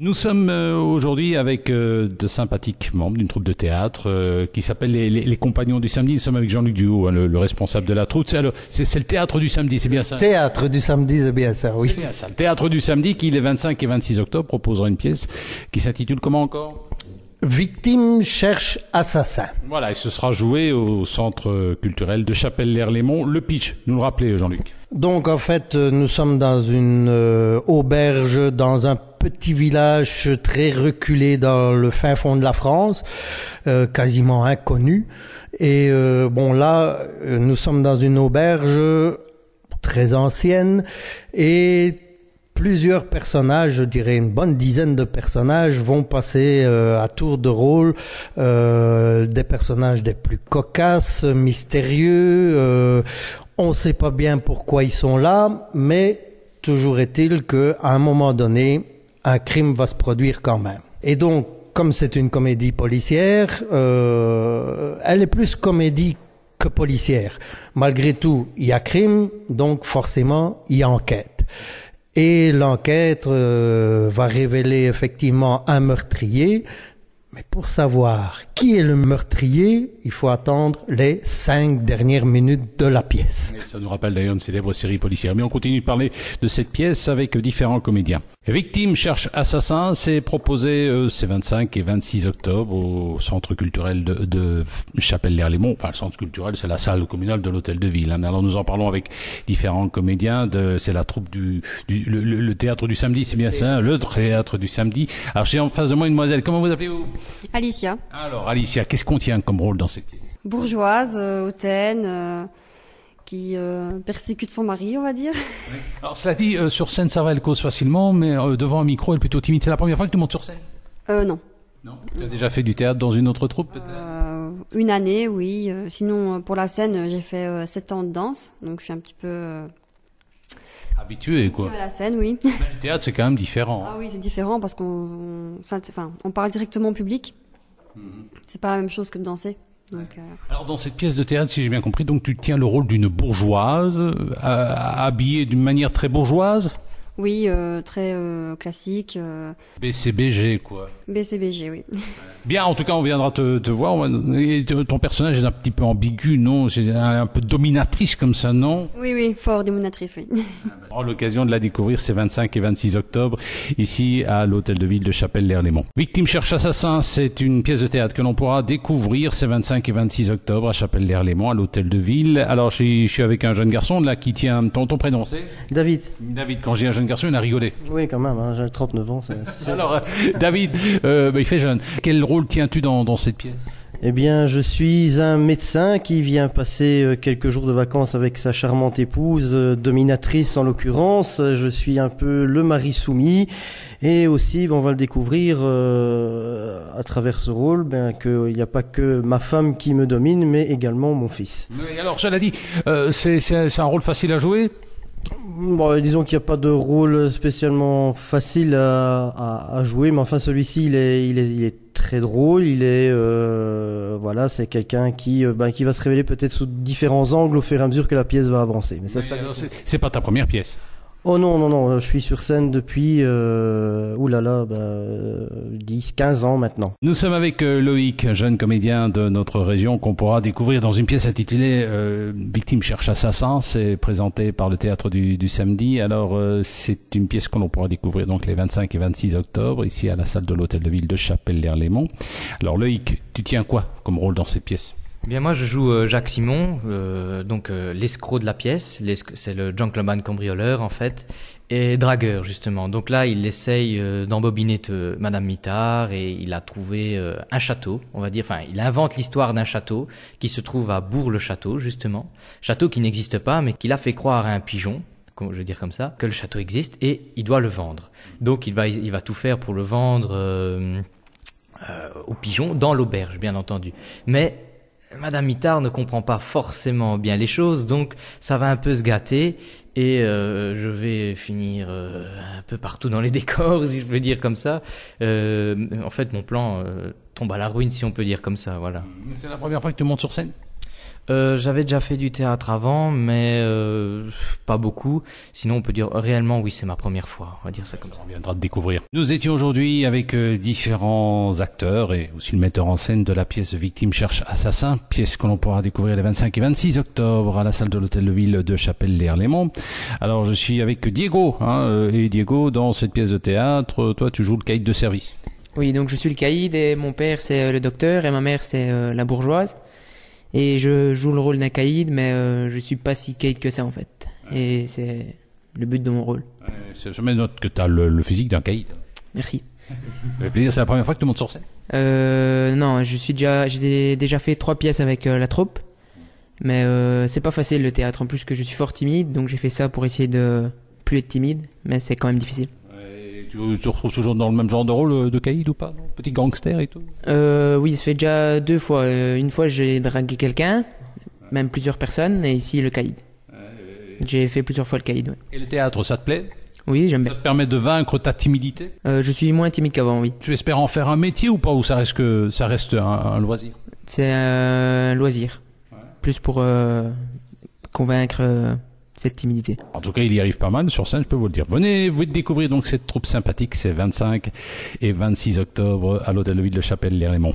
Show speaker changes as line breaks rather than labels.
Nous sommes aujourd'hui avec de sympathiques membres d'une troupe de théâtre qui s'appelle les Compagnons du Samedi. Nous sommes avec Jean-Luc Duhaut, hein, le responsable de la troupe. C'est le Théâtre du Samedi, c'est bien ça?
Théâtre du Samedi, c'est bien ça, oui.
C'est bien ça. Le Théâtre du Samedi qui, les 25 et 26 octobre, proposera une pièce qui s'intitule comment encore?
Victime cherche assassin.
Voilà, et ce sera joué au Centre culturel de Chapelle-l'Erlémont. Le pitch, nous le rappelez, Jean-Luc.
Donc en fait, nous sommes dans une auberge, dans un petit village très reculé dans le fin fond de la France, quasiment inconnu. Et bon là, nous sommes dans une auberge très ancienne et plusieurs personnages, je dirais une bonne dizaine de personnages, vont passer à tour de rôle des personnages des plus cocasses, mystérieux. On ne sait pas bien pourquoi ils sont là, mais toujours est-il qu'à un moment donné, un crime va se produire quand même. Et donc, comme c'est une comédie policière, elle est plus comédie que policière. Malgré tout, il y a crime, donc forcément, il y a enquête. Et l'enquête va révéler effectivement un meurtrier. Mais pour savoir qui est le meurtrier, il faut attendre les 5 dernières minutes de la pièce.
Et ça nous rappelle d'ailleurs une célèbre série policière. Mais on continue de parler de cette pièce avec différents comédiens. Victime cherche assassin, c'est proposé ces 25 et 26 octobre au Centre culturel de Chapelle-l'Erlémont. Enfin, le Centre culturel, c'est la salle communale de l'Hôtel de Ville. Hein. Alors nous en parlons avec différents comédiens. C'est la troupe le Théâtre du Samedi, c'est bien ça, le Théâtre du Samedi. Alors j'ai en face de moi une demoiselle. Comment vous appelez-vous?
Alicia.
Alors Alicia, qu'est-ce qu'on tient comme rôle dans cette pièce?
Bourgeoise, hautaine, qui persécute son mari, on va dire.
Oui. Alors cela dit, sur scène ça va, elle cause facilement, mais devant un micro elle est plutôt timide. C'est la première fois que tu montes sur scène?
Non.
Non. Tu as déjà fait du théâtre dans une autre troupe peut-être?
Une année, oui. Sinon, pour la scène, j'ai fait 7 ans de danse, donc je suis un petit peu...
Habitué, quoi.
À la scène, oui.
Mais le théâtre, c'est quand même différent.
Ah oui, c'est différent parce qu'on parle directement au public. C'est pas la même chose que de danser. Donc,
Alors, dans cette pièce de théâtre, si j'ai bien compris, donc tu tiens le rôle d'une bourgeoise, habillée d'une manière très bourgeoise?
Oui, très classique.
BCBG, quoi.
BCBG, oui.
Bien, en tout cas, on viendra te voir. Et ton personnage est un petit peu ambigu, non? C'est un peu dominatrice comme ça, non?
Oui, fort dominatrice, oui.
On aura l'occasion de la découvrir ces 25 et 26 octobre, ici à l'Hôtel de Ville de Chapelle-l'Erlémont. Victime cherche assassin, c'est une pièce de théâtre que l'on pourra découvrir ces 25 et 26 octobre à Chapelle-l'Erlémont, à l'Hôtel de Ville. Alors, je suis avec un jeune garçon, là, qui tient ton prénom, c'est?
David.
David, quand j'ai un jeune garçon, il a rigolé.
Oui, quand même, hein, j'ai 39 ans.
Alors, David, il fait jeune. Quel rôle tiens-tu dans cette pièce?
Eh bien, je suis un médecin qui vient passer quelques jours de vacances avec sa charmante épouse, dominatrice en l'occurrence. Je suis un peu le mari soumis. Et aussi, on va le découvrir à travers ce rôle, qu'il n'y a pas que ma femme qui me domine, mais également mon fils.
Mais alors, cela dit, c'est un rôle facile à jouer?
Bon, disons qu'il n'y a pas de rôle spécialement facile à jouer, mais enfin celui-ci il est très drôle. Voilà, c'est quelqu'un qui va se révéler peut-être sous différents angles au fur et à mesure que la pièce va avancer. Mais ça,
c'est pas ta première pièce?
Oh non, je suis sur scène depuis 10, 15 ans maintenant.
Nous sommes avec Loïc, jeune comédien de notre région qu'on pourra découvrir dans une pièce intitulée Victime cherche assassin. C'est présenté par le Théâtre du Samedi. Alors c'est une pièce que l'on pourra découvrir donc les 25 et 26 octobre ici à la salle de l'Hôtel de Ville de Chapelle-l'Erlémont. Alors Loïc, tu tiens quoi comme rôle dans cette pièce?
Bien, moi je joue Jacques Simon, l'escroc de la pièce, c'est le gentleman cambrioleur en fait, et dragueur justement. Donc là il essaye d'embobiner Madame Mitard et il a trouvé un château, on va dire, enfin il invente l'histoire d'un château qui se trouve à Bourg-le-Château justement, château qui n'existe pas mais qu'il a fait croire à un pigeon, je veux dire comme ça, que le château existe et il doit le vendre. Donc il va tout faire pour le vendre au pigeon dans l'auberge bien entendu. Mais Madame Mitard ne comprend pas forcément bien les choses, donc ça va un peu se gâter et je vais finir un peu partout dans les décors, si je peux dire comme ça. En fait, mon plan tombe à la ruine, si on peut dire comme ça, voilà.
C'est la première fois que tu montes sur scène?
J'avais déjà fait du théâtre avant, mais pas beaucoup. Sinon, on peut dire réellement, oui, c'est ma première fois. On va dire ça comme ça.
On viendra de découvrir. Nous étions aujourd'hui avec différents acteurs et aussi le metteur en scène de la pièce Victime cherche assassin, pièce que l'on pourra découvrir les 25 et 26 octobre à la salle de l'Hôtel de Ville de Chapelle-les-Herlémont. Alors, je suis avec Diego, et Diego, dans cette pièce de théâtre, toi, tu joues le caïd de service.
Oui, donc je suis le caïd et mon père c'est le docteur et ma mère c'est la bourgeoise. Et je joue le rôle d'un caïd, mais je suis pas si caïd que ça en fait. Et c'est le but de mon rôle.
Je me note que tu as le physique d'un caïd.
Merci.
C'est la première fois que tu montes sur scène?
Non, j'ai déjà fait 3 pièces avec la troupe. Mais c'est pas facile le théâtre. En plus que je suis fort timide, donc j'ai fait ça pour essayer de plus être timide, mais c'est quand même difficile.
Tu te retrouves toujours dans le même genre de rôle de caïd ou pas, non? Petit gangster et tout?
Oui, ça fait déjà 2 fois. Une fois, j'ai dragué quelqu'un, même plusieurs personnes, et ici, le caïd. J'ai fait plusieurs fois le caïd, ouais.
Et le théâtre, ça te plaît?
Oui, j'aime bien.
Ça te permet de vaincre ta timidité?
Je suis moins timide qu'avant, oui.
Tu espères en faire un métier ou pas, ou ça reste un loisir?
C'est un loisir. Ouais. Plus pour convaincre cette timidité.
En tout cas, il y arrive pas mal sur scène, je peux vous le dire. Venez vous découvrir donc cette troupe sympathique, c'est 25 et 26 octobre à l'Hôtel de Ville de Chapelle-les-Herlémont.